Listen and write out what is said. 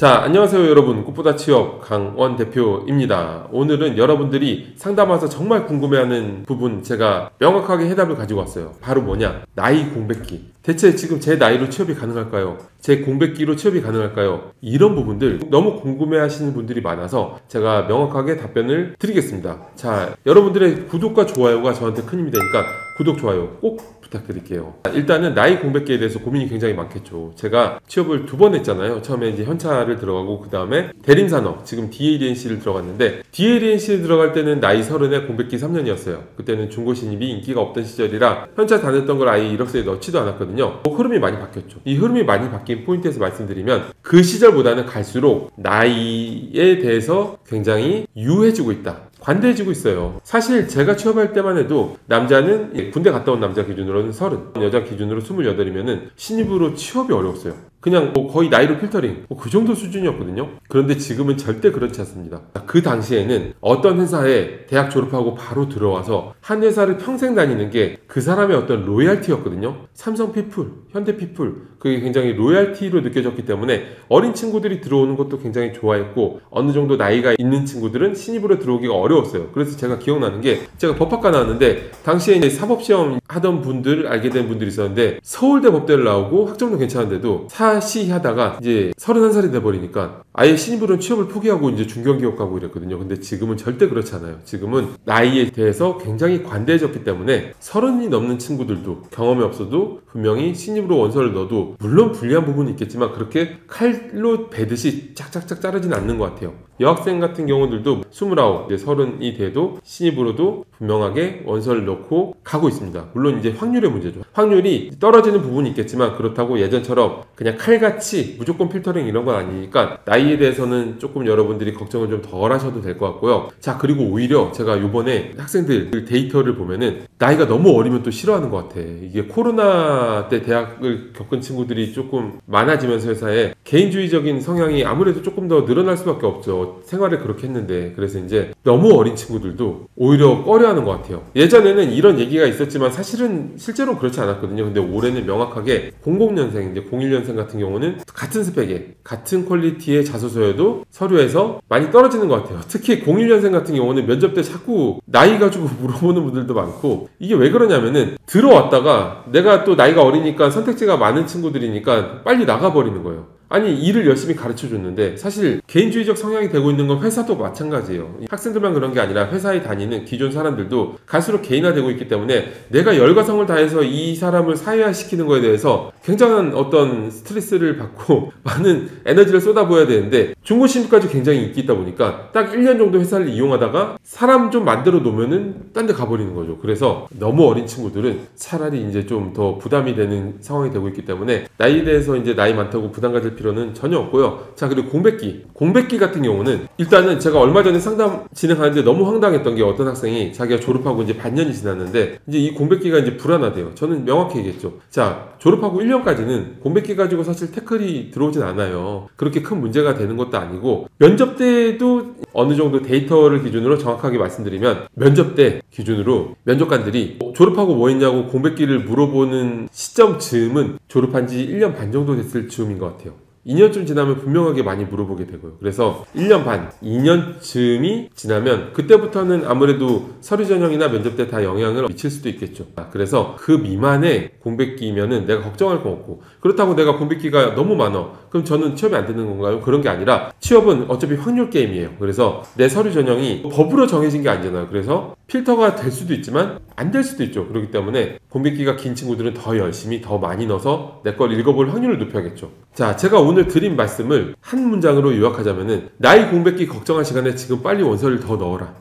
자, 안녕하세요 여러분. 꽃보다 취업 강원 대표입니다. 오늘은 여러분들이 상담 와서 정말 궁금해하는 부분 제가 명확하게 해답을 가지고 왔어요. 바로 뭐냐? 나이 공백기. 대체 지금 제 나이로 취업이 가능할까요? 제 공백기로 취업이 가능할까요? 이런 부분들 너무 궁금해하시는 분들이 많아서 제가 명확하게 답변을 드리겠습니다. 자, 여러분들의 구독과 좋아요가 저한테 큰 힘이 되니까 구독, 좋아요 꼭 부탁드릴게요. 일단은 나이 공백기에 대해서 고민이 굉장히 많겠죠. 제가 취업을 2번 했잖아요. 처음에 이제 현차를 들어가고 그 다음에 대림산업, 지금 DADNC를 들어갔는데 DADNC를 들어갈 때는 나이 30에 공백기 3년이었어요. 그때는 중고 신입이 인기가 없던 시절이라 현차 다녔던 걸 아예 이력서에 넣지도 않았거든요. 흐름이 많이 바뀌었죠. 이 흐름이 많이 바뀐 포인트에서 말씀드리면 그 시절보다는 갈수록 나이에 대해서 굉장히 유해지고 있다. 관대해지고 있어요. 사실 제가 취업할 때만 해도 남자는 군대 갔다 온 남자 기준으로는 30, 여자 기준으로 28이면은 신입으로 취업이 어려웠어요. 그냥 거의 나이로 필터링 그 정도 수준이었거든요. 그런데 지금은 절대 그렇지 않습니다. 그 당시에는 어떤 회사에 대학 졸업하고 바로 들어와서 한 회사를 평생 다니는 게 그 사람의 어떤 로얄티였거든요. 삼성 피플, 현대 피플, 그게 굉장히 로얄티로 느껴졌기 때문에 어린 친구들이 들어오는 것도 굉장히 좋아했고, 어느 정도 나이가 있는 친구들은 신입으로 들어오기가 어려웠어요. 그래서 제가 기억나는 게, 제가 법학과 나왔는데 당시에 이제 사법시험 하던 분들, 알게 된 분들이 있었는데 서울대 법대를 나오고 학점도 괜찮은데도 사시 하다가 이제 31살이 돼버리니까 아예 신입으로는 취업을 포기하고 이제 중견기업 가고 이랬거든요. 근데 지금은 절대 그렇지 않아요. 지금은 나이에 대해서 굉장히 관대해졌기 때문에 30이 넘는 친구들도 경험이 없어도 분명히 신입으로 원서를 넣어도, 물론 불리한 부분이 있겠지만 그렇게 칼로 베듯이 짝짝짝 자르진 않는 것 같아요. 여학생 같은 경우들도 29, 이제 30이 돼도 신입으로도 분명하게 원서를 넣고 가고 있습니다. 물론 이제 확률의 문제죠. 확률이 떨어지는 부분이 있겠지만 그렇다고 예전처럼 그냥 칼같이 무조건 필터링 이런 건 아니니까 나이에 대해서는 조금 여러분들이 걱정을 좀 덜 하셔도 될 것 같고요. 자, 그리고 오히려 제가 이번에 학생들 데이터를 보면은 나이가 너무 어리면 또 싫어하는 것 같아. 이게 코로나 때 대학을 겪은 친구들이 조금 많아지면서 회사에 개인주의적인 성향이 아무래도 조금 더 늘어날 수밖에 없죠. 생활을 그렇게 했는데. 그래서 이제 너무 어린 친구들도 오히려 꺼려하는 것 같아요. 예전에는 이런 얘기가 있었지만 사실은 실제로 그렇지 않았거든요. 근데 올해는 명확하게 00년생, 이제 01년생 같은 경우는 같은 스펙에 같은 퀄리티의 자소서여도 서류에서 많이 떨어지는 것 같아요. 특히 01년생 같은 경우는 면접 때 자꾸 나이 가지고 물어보는 분들도 많고, 이게 왜 그러냐면은 들어왔다가 내가 또 나이가 어리니까 선택지가 많은 친구들이니까 빨리 나가버리는 거예요. 아니, 일을 열심히 가르쳐 줬는데, 사실 개인주의적 성향이 되고 있는 건 회사도 마찬가지예요. 학생들만 그런 게 아니라 회사에 다니는 기존 사람들도 갈수록 개인화되고 있기 때문에 내가 열과 성을 다해서 이 사람을 사회화시키는 거에 대해서 굉장한 어떤 스트레스를 받고 많은 에너지를 쏟아부어야 되는데, 중고 신입까지 굉장히 인기 있다 보니까 딱 1년 정도 회사를 이용하다가 사람 좀 만들어 놓으면은 딴 데 가버리는 거죠. 그래서 너무 어린 친구들은 차라리 이제 좀 더 부담이 되는 상황이 되고 있기 때문에 나이에 대해서 이제 나이 많다고 부담 가질 필요는 전혀 없고요. 자, 그리고 공백기 같은 경우는 일단은 제가 얼마 전에 상담 진행하는데 너무 황당했던 게, 어떤 학생이 자기가 졸업하고 이제 반년이 지났는데 이제 이 공백기가 이제 불안하대요. 저는 명확히 얘기했죠. 자, 졸업하고 1년까지는 공백기 가지고 사실 태클이 들어오진 않아요. 그렇게 큰 문제가 되는 것도 아니고, 면접 때도 어느 정도 데이터를 기준으로 정확하게 말씀드리면, 면접 때 기준으로 면접관들이 졸업하고 뭐 했냐고 공백기를 물어보는 시점쯤은 졸업한 지 1년 반 정도 됐을 즈음인 것 같아요. 2년쯤 지나면 분명하게 많이 물어보게 되고요. 그래서 1년 반, 2년쯤이 지나면 그때부터는 아무래도 서류 전형이나 면접 때 다 영향을 미칠 수도 있겠죠. 그래서 그 미만의 공백기면은 내가 걱정할 건 없고, 그렇다고 내가 공백기가 너무 많아, 그럼 저는 취업이 안 되는 건가요? 그런 게 아니라 취업은 어차피 확률 게임이에요. 그래서 내 서류 전형이 법으로 정해진 게 아니잖아요. 그래서 필터가 될 수도 있지만 안 될 수도 있죠. 그렇기 때문에 공백기가 긴 친구들은 더 열심히 더 많이 넣어서 내 걸 읽어볼 확률을 높여야겠죠. 자, 제가 오늘 드린 말씀을 한 문장으로 요약하자면은, 나이 공백기 걱정할 시간에 지금 빨리 원서를 더 넣어라.